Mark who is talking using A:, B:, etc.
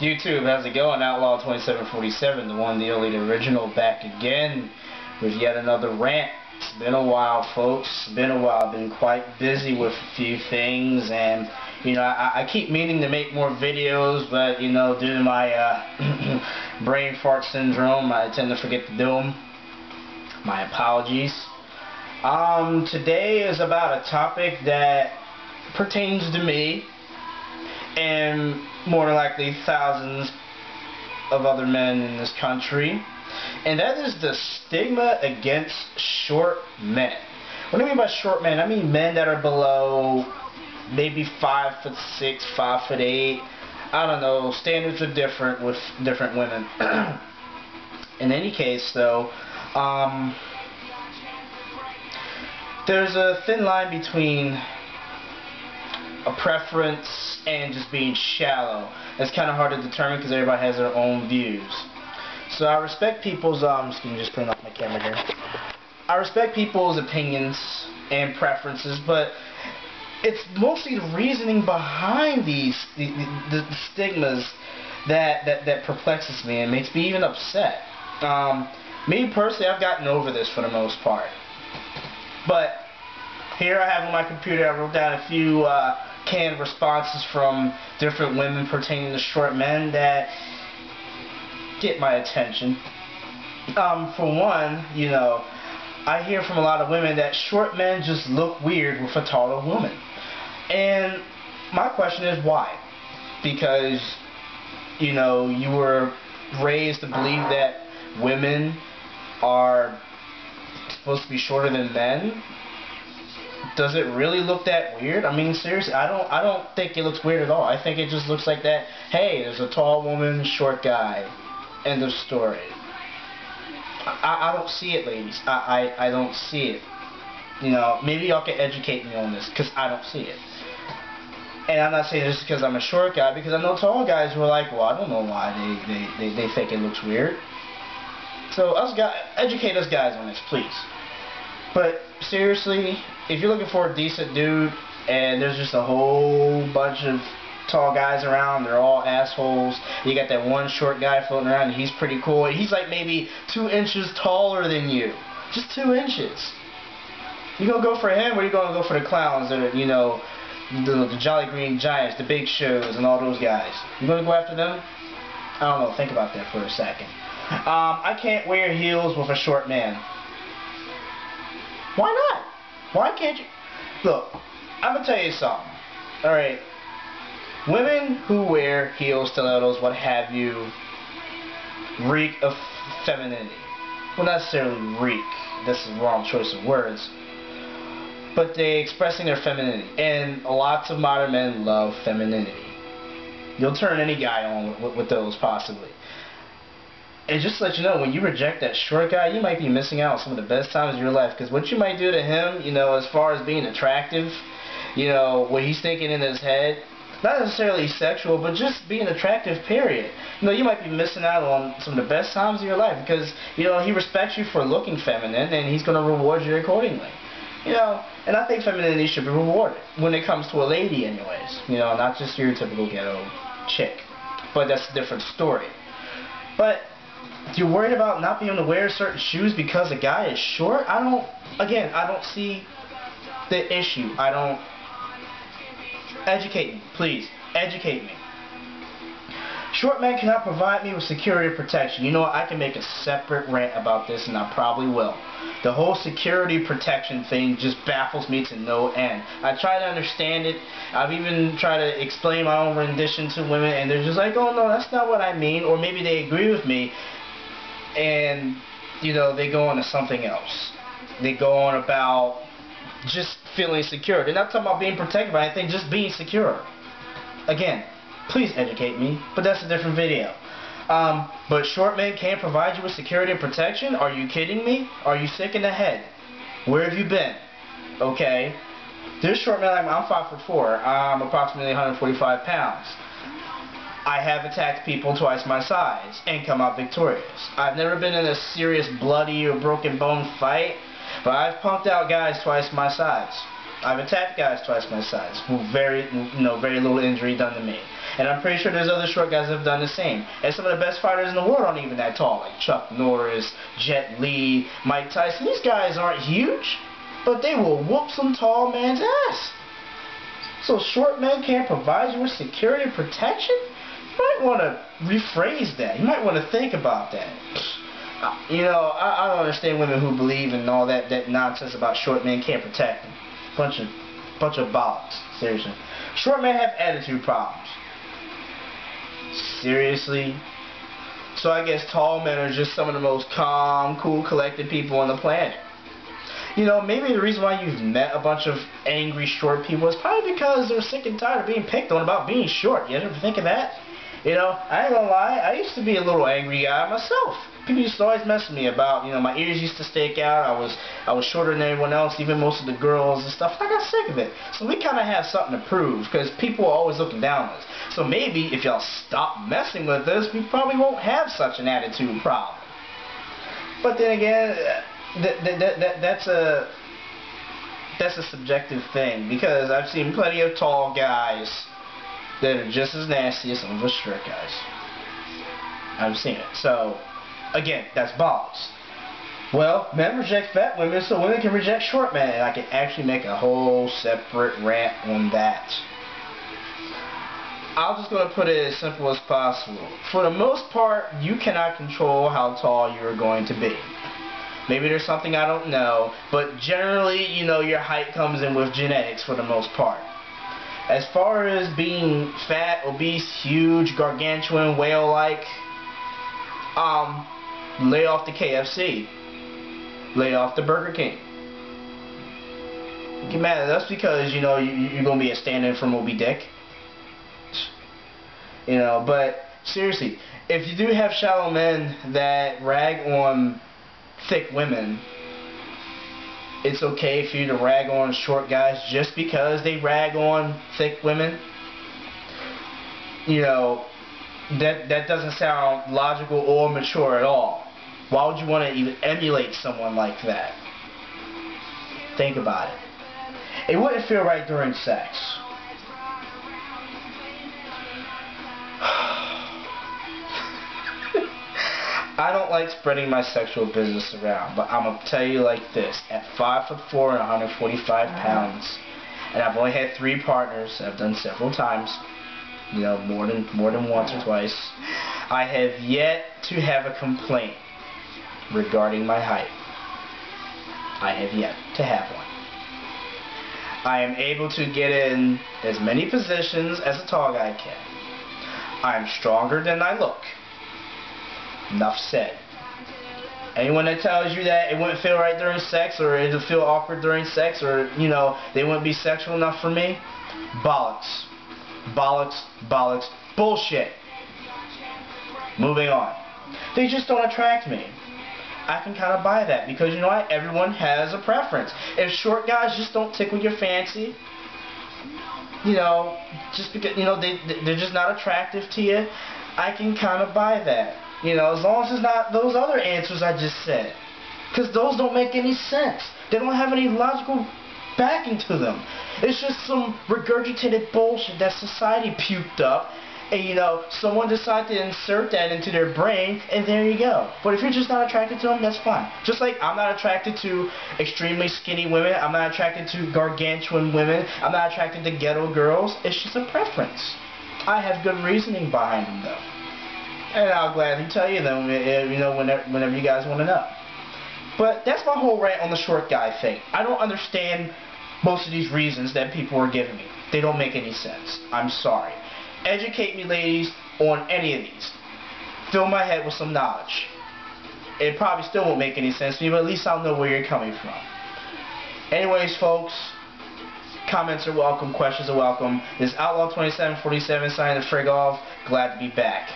A: YouTube, how's it going? Outlaw 2747, the one, the only, the original, back again with yet another rant. It's been a while, folks. It's been a while. I've been quite busy with a few things, and you know, I keep meaning to make more videos, but you know, due to my brain fart syndrome, I tend to forget to do them. My apologies. Today is about a topic that pertains to me and more than likely thousands of other men in this country, and that is the stigma against short men. What do I mean by short men? I mean men that are below maybe 5'6", 5'8". I don't know. Standards are different with different women. In any case, though, there's a thin line between a preference and just being shallow. It's kind of hard to determine because everybody has their own views. So I respect people's just putting off my camera here. I respect people's opinions and preferences, but it's mostly the reasoning behind the stigmas that perplexes me and makes me even upset. Me personally, I've gotten over this for the most part. But here I have on my computer, I wrote down a few canned responses from different women pertaining to short men that get my attention. For one, you know, I hear from a lot of women that short men just look weird with a taller woman. And my question is why? Because, you know, you were raised to believe that women are supposed to be shorter than men. Does it really look that weird? I mean, seriously, I don't think it looks weird at all. I think it just looks like that. Hey, there's a tall woman, short guy. End of story. I don't see it, ladies. I don't see it. You know, maybe y'all can educate me on this, because I don't see it. And I'm not saying this because I'm a short guy, because I know tall guys who are like, well, I don't know why they think it looks weird. So us guys, educate us guys on this, please. But seriously, if you're looking for a decent dude and there's just a whole bunch of tall guys around, they're all assholes, you got that one short guy floating around and he's pretty cool, he's like maybe 2 inches taller than you, just 2 inches. You gonna go for him, or you gonna go for the clowns that are, you know, the Jolly Green Giants, the Big Shows, and all those guys? You gonna go after them? I don't know, think about that for a second. I can't wear heels with a short man. Why not? Why can't you? Look, I'm gonna tell you something. Alright, women who wear heels, stilettos, what have you, reek of femininity. Well, not necessarily reek, that's the wrong choice of words, but they expressing their femininity, and lots of modern men love femininity. You'll turn any guy on with those, possibly. And just to let you know, when you reject that short guy, you might be missing out on some of the best times of your life, because what you might do to him, you know, as far as being attractive, you know, what he's thinking in his head, not necessarily sexual, but just being attractive, period. You know, you might be missing out on some of the best times of your life, because, you know, he respects you for looking feminine, and he's going to reward you accordingly. You know, and I think femininity should be rewarded, when it comes to a lady anyways. You know, not just your typical ghetto chick. But that's a different story. But you're worried about not being able to wear certain shoes because a guy is short? I don't see the issue. Educate me, please. Educate me. Short men cannot provide me with security or protection. You know what? I can make a separate rant about this, and I probably will. The whole security protection thing just baffles me to no end. I try to understand it. I've even tried to explain my own rendition to women, and they're just like, oh no, that's not what I mean. Or maybe they agree with me, and, you know, they go on to something else. They go on about just feeling secure. They're not talking about being protected by anything, just being secure. Again, please educate me, but that's a different video. But short men can't provide you with security and protection? Are you kidding me? Are you sick in the head? Where have you been? Okay? There's short men like me. I'm 5'4". I'm approximately 145 pounds. I have attacked people twice my size and come out victorious. I've never been in a serious bloody or broken bone fight, but I've punked out guys twice my size. I've attacked guys twice my size who very little injury done to me. And I'm pretty sure there's other short guys that have done the same. And some of the best fighters in the world aren't even that tall, like Chuck Norris, Jet Li, Mike Tyson. These guys aren't huge, but they will whoop some tall man's ass. So short men can't provide you with security and protection? You might want to rephrase that. You might want to think about that. You know, I don't understand women who believe in all that nonsense about short men can't protect them. Bunch of bollocks. Seriously. Short men have attitude problems. Seriously? So I guess tall men are just some of the most calm, cool, collected people on the planet. You know, maybe the reason why you've met a bunch of angry short people is probably because they're sick and tired of being picked on about being short. You ever think of that? You know, I ain't gonna lie, I used to be a little angry guy myself. People used to always mess with me about, you know, my ears used to stick out, I was shorter than everyone else, even most of the girls and stuff. I got sick of it. So we kind of have something to prove, because people are always looking down on us. So maybe if y'all stop messing with us, we probably won't have such an attitude problem. But then again, that's a subjective thing, because I've seen plenty of tall guys that are just as nasty as some of us short guys. I've seen it. So, again, that's bollocks. Well, men reject fat women, so women can reject short men, and I can actually make a whole separate rant on that. I'm just going to put it as simple as possible. For the most part, you cannot control how tall you're going to be. Maybe there's something I don't know, but generally, you know, your height comes in with genetics for the most part. As far as being fat, obese, huge, gargantuan, whale-like, lay off the KFC. Lay off the Burger King. Get mad at us because, you know, you're going to be a stand-in for Moby Dick. You know, but seriously, if you do have shallow men that rag on thick women, it's okay for you to rag on short guys just because they rag on thick women. You know, that doesn't sound logical or mature at all. Why would you want to even emulate someone like that? Think about it. It wouldn't feel right during sex. I don't like spreading my sexual business around, but I'm going to tell you like this. At 5'4" and 145 pounds, and I've only had 3 partners, I've done several times, you know, more than once or twice, I have yet to have a complaint regarding my height. I have yet to have one. I am able to get in as many positions as a tall guy can. I am stronger than I look. Enough said. Anyone that tells you that it wouldn't feel right during sex, or it'll feel awkward during sex, or, you know, they wouldn't be sexual enough for me, bollocks. Bollocks, bollocks, bullshit. Moving on. They just don't attract me. I can kind of buy that, because, you know what, everyone has a preference. If short guys just don't tickle your fancy, you know, just because, you know, they're just not attractive to you, I can kind of buy that. You know, as long as it's not those other answers I just said. Because those don't make any sense. They don't have any logical backing to them. It's just some regurgitated bullshit that society puked up. And, you know, someone decided to insert that into their brain, and there you go. But if you're just not attracted to them, that's fine. Just like I'm not attracted to extremely skinny women. I'm not attracted to gargantuan women. I'm not attracted to ghetto girls. It's just a preference. I have good reasoning behind them, though. And I'll gladly tell you them, you know, whenever you guys want to know. But that's my whole rant on the short guy thing. I don't understand most of these reasons that people are giving me. They don't make any sense. I'm sorry. Educate me, ladies, on any of these. Fill my head with some knowledge. It probably still won't make any sense to me, but at least I'll know where you're coming from. Anyways, folks, comments are welcome, questions are welcome. This is Outlaw 2747 signing the frig off. Glad to be back.